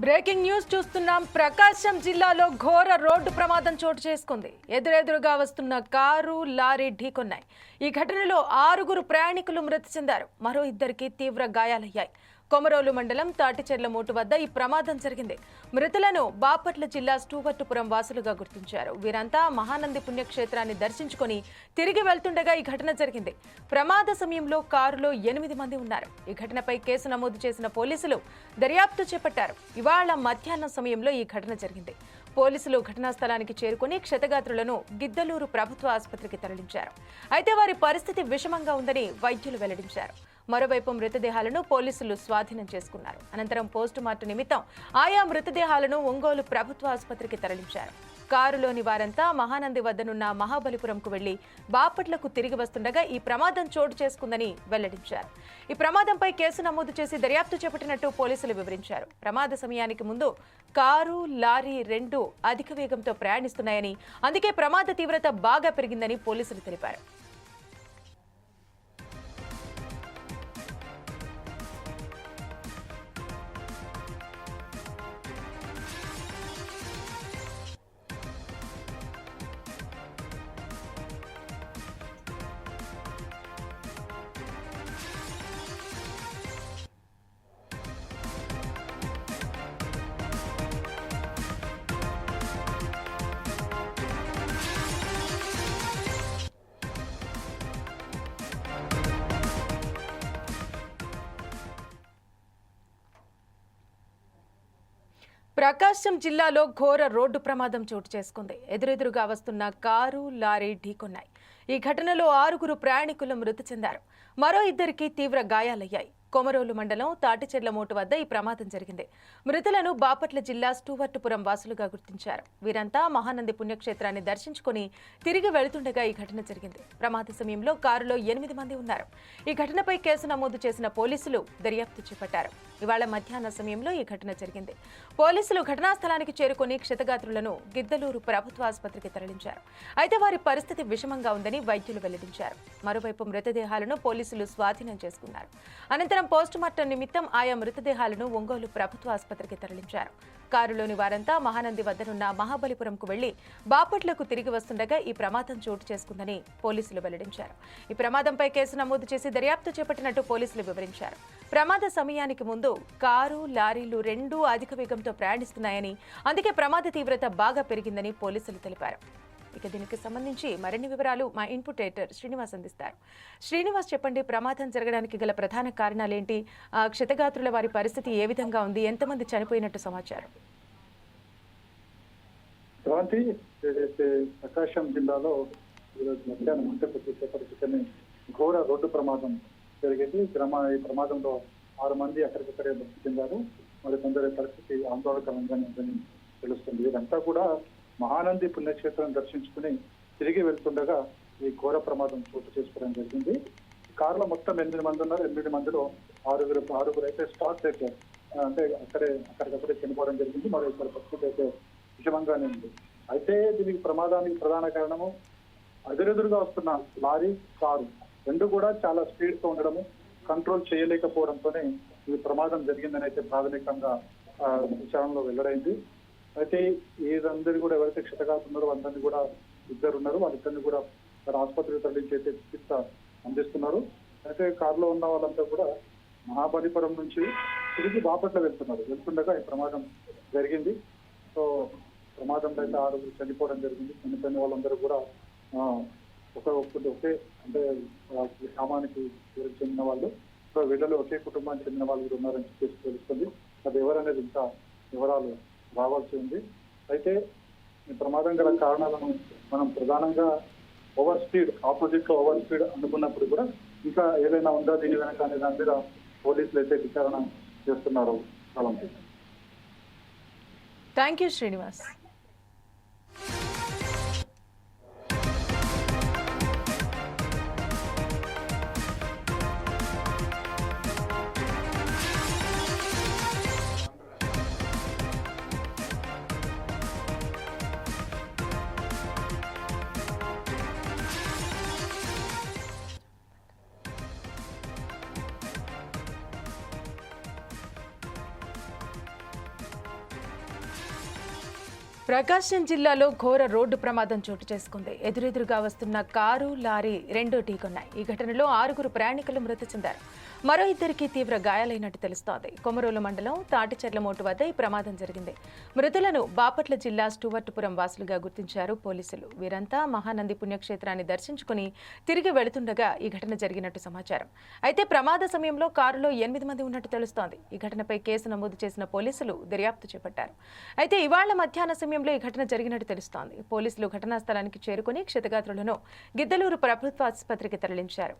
Breaking news చూస్తున్నాం. ప్రకాశం జిల్లాలో ఘోర రోడ్డు ప్రమాదం చోటు చేసుకుంది. ఎదురెదురుగా వస్తున్న కారు, లారీ ఢీకొన్నాయి. ఈ ఘటనలో 6 ప్రయాణికులు మృతి చెందారు. మరో 2కి తీవ్ర గాయాలయ్యాయి. కొమరోలు మండలం తాటిచెర్ల మోటు వద్ద ఈ ప్రమాదం జరిగింది. మృతులను బాపట్ల జిల్లా స్టూవర్టుపురం వాసులుగా గుర్తించారు. వీరంతా మహానంది పుణ్యక్షేత్రాన్ని దర్శించుకొని తిరిగి వెళ్తుండగా ఈ ఘటన జరిగింది. ప్రమాద సమయంలో కారులో 8 మంది ఉన్నారు. ఈ ఘటనపై కేసు నమోదు చేసిన పోలీసులు దర్యాప్తు చేపట్టారు. ఇవాళ మధ్యాహ్నం సమయంలో ఈ ఘటన జరిగింది. పోలీసులు ఘటనా స్థలానికి చేరుకుని క్షతగాత్రులను గిద్దలూరు ప్రభుత్వ ఆసుపత్రికి తరలించారు. అయితే వారి పరిస్థితి విషమంగా ఉందని వైద్యులు వెల్లడించారు. మరోవైపు మృతదేహాలను పోలీసులు స్వాధీనం చేసుకున్నారు. అనంతరం పోస్టుమార్టం నిమిత్తం ఆయా మృతదేహాలను ఒంగోలు ప్రభుత్వ ఆసుపత్రికి తరలించారు. కారులోని వారంతా మహానంది వద్దనున్న మహాబలిపురంకు వెళ్లి బాపట్లకు తిరిగి వస్తుండగా ఈ ప్రమాదం చోటు చేసుకుందని వెల్లడించారు. ఈ ప్రమాదంపై కేసు నమోదు చేసి దర్యాప్తు చేపట్టినట్టు పోలీసులు వివరించారు. ప్రమాద సమయానికి ముందు కారు, లారీ 2 అధిక వేగంతో ప్రయాణిస్తున్నాయని, అందుకే ప్రమాద తీవ్రత బాగా పెరిగిందని పోలీసులు తెలిపారు. ప్రకాశం జిల్లాలో ఘోర రోడ్డు ప్రమాదం చోటు చేసుకుంది. ఎదురెదురుగా వస్తున్న కారు, లారీ ఢీకొన్నాయి. ఈ ఘటనలో 6 ప్రయాణికులు మృతి చెందారు. మరో 2కి తీవ్ర గాయాలయ్యాయి. కొమరోలు మండలం తాటిచెర్ల మోటు వద్ద ఈ ప్రమాదం జరిగింది. మృతులను బాపట్ల జిల్లా స్టూవర్టుపురం వాసులుగా గుర్తించారు. వీరంతా మహానంది పుణ్యక్షేత్రాన్ని దర్శించుకుని తిరిగి వెళుతుండగా ఈ ఘటన జరిగింది. ప్రమాద సమయంలో కారులో 8 మంది ఉన్నారు. ఈ ఘటనపై కేసు నమోదు చేసిన పోలీసులు దర్యాప్తు చేపట్టారు. ఇవాళ మధ్యాహ్న సమయంలో ఈ ఘటన జరిగింది. పోలీసులు ఘటనా స్థలానికి చేరుకుని క్షతగాత్రులను గిద్దలూరు ప్రభుత్వ ఆసుపత్రికి తరలించారు. అయితే వారి పరిస్థితి విషమంగా ఉందని వైద్యులు వెల్లడించారు. మరోవైపు మృతదేహాలను పోలీసులు స్వాధీనం చేసుకున్నారు. అనంతరం పోస్టుమార్టం నిమిత్తం ఆయా మృతదేహాలను ఒంగోలు ప్రభుత్వ ఆసుపత్రికి తరలించారు. కారులోని వారంతా మహానంది వద్దనున్న మహాబలిపురంకు వెళ్లి బాపట్లకు తిరిగి వస్తుండగా ఈ ప్రమాదం చోటు చేసుకుందని పోలీసులు వెల్లడించారు. ఈ ప్రమాదంపై కేసు నమోదు చేసి దర్యాప్తు చేపట్టినట్టు పోలీసులు వివరించారు. ప్రమాద సమయానికి ముందు కారు, లారీలు 2 అధిక వేగంతో ప్రయాణిస్తున్నాయని, అందుకే ప్రమాద తీవ్రత బాగా పెరిగిందని పోలీసులు తెలిపారు. ఇక దీనికి సంబంధించి మరిన్ని వివరాలు మా ఇన్పుట్ ఎడిటర్ శ్రీనివాస్ అందిస్తారు. శ్రీనివాస్, చెప్పండి, ప్రమాదం జరగడానికి గల ప్రధాన కారణాలేంటి? క్షతగాత్రుల వారి పరిస్థితి ఏ విధంగా ఉంది? ఎంతమంది చనిపోయినట్టు సమాచారం? ప్రకాశం జిల్లాలో మధ్యాహ్నం అంటే కొద్దిసేపటి ఘోర రోడ్డు ప్రమాదం జరిగింది. ఈ ప్రమాదంలో 6 మంది అక్కడికక్కడే మృతి చెందారు. మరి కొందరి పరిస్థితి ఆందోళనకరంగానే ఉందని తెలుస్తుంది. ఇదంతా కూడా మహానంది పుణ్యక్షేత్రం దర్శించుకుని తిరిగి వెళ్తుండగా ఈ ఘోర ప్రమాదం చోటు చేసుకోవడం జరిగింది. కారులో మొత్తం 8 మంది ఉన్నారు. 8 మందిలో 6 అయితే స్టార్ట్ అయితే అంటే అక్కడికక్కడే చనిపోవడం జరిగింది. మరి ఇక్కడ పరిస్థితి అయితే విషమంగానే ఉంది. అయితే దీనికి ప్రమాదానికి ప్రధాన కారణము ఎదురెదురుగా వస్తున్న లారీ, కారు 2 కూడా చాలా స్పీడ్ తో ఉండడము, కంట్రోల్ చేయలేకపోవడంతోనే ఈ ప్రమాదం జరిగిందని అయితే ప్రాథమికంగా విచారణలో వెల్లడైంది. అయితే వీరందరూ కూడా ఎవరైతే క్షతగాత్రున్నారో అందరినీ కూడా 2 ఉన్నారు. వాళ్ళిద్దరిని కూడా ఆసుపత్రికి తరలించి అయితే చికిత్స అందిస్తున్నారు. అయితే కారులో ఉన్న వాళ్ళంతా కూడా మహాబలిపురం నుంచి తిరిగి బాపట్ల వెళ్తుండగా ఈ ప్రమాదం జరిగింది. సో ప్రమాదంలో అయితే 6 చనిపోవడం జరిగింది. చనిపోయిన వాళ్ళందరూ కూడా ఒకే అంటే గ్రామానికి చెందిన వాళ్ళు. సో వీళ్ళలో ఒకే కుటుంబానికి చెందిన వాళ్ళు కూడా ఉన్నారని చెప్పేసి తెలుస్తుంది. అది ఎవరనేది ఇంకా వివరాలు రావాల్సి ఉంది. అయితే ఈ ప్రమాదం గల కారణాలను మనం ప్రధానంగా ఆపోజిట్ లో ఓవర్ స్పీడ్ అనుకున్నప్పుడు కూడా ఇంకా ఏదైనా ఉందా దీని వెనక అనే దాని మీద పోలీసులు అయితే విచారణ చేస్తున్నారు. Thank you Srinivas. ప్రకాశం జిల్లాలో ఘోర రోడ్డు ప్రమాదం చోటు చేసుకుంది. ఎదురెదురుగా వస్తున్న కారు, లారీ రెండూ ఢీకొన్నాయి. ఈ ఘటనలో 6 ప్రయాణికులు మృతి చెందారు. మరో ఇద్దరికి తీవ్ర గాయాలైనట్టు తెలుస్తోంది. కొమరోలు మండలం తాటిచెర్లమోటు వద్ద ఈ ప్రమాదం జరిగింది. మృతులను బాపట్ల జిల్లా స్టూవర్టుపురం వాసులుగా గుర్తించారు పోలీసులు. వీరంతా మహానంది పుణ్యక్షేత్రాన్ని దర్శించుకుని తిరిగి వెళుతుండగా ఈ ఘటన జరిగినట్టు సమాచారం. అయితే ప్రమాద సమయంలో కారులో 8 మంది ఉన్నట్టు తెలుస్తోంది. ఈ ఘటనపై కేసు నమోదు చేసిన పోలీసులు దర్యాప్తు చేపట్టారు. అయితే ఇవాళ మధ్యాహ్న సమయంలో ఈ ఘటన జరిగినట్టు తెలుస్తోంది. పోలీసులు ఘటనా స్థలానికి చేరుకుని క్షతగాత్రులను గిద్దలూరు ప్రభుత్వ ఆసుపత్రికి తరలించారు.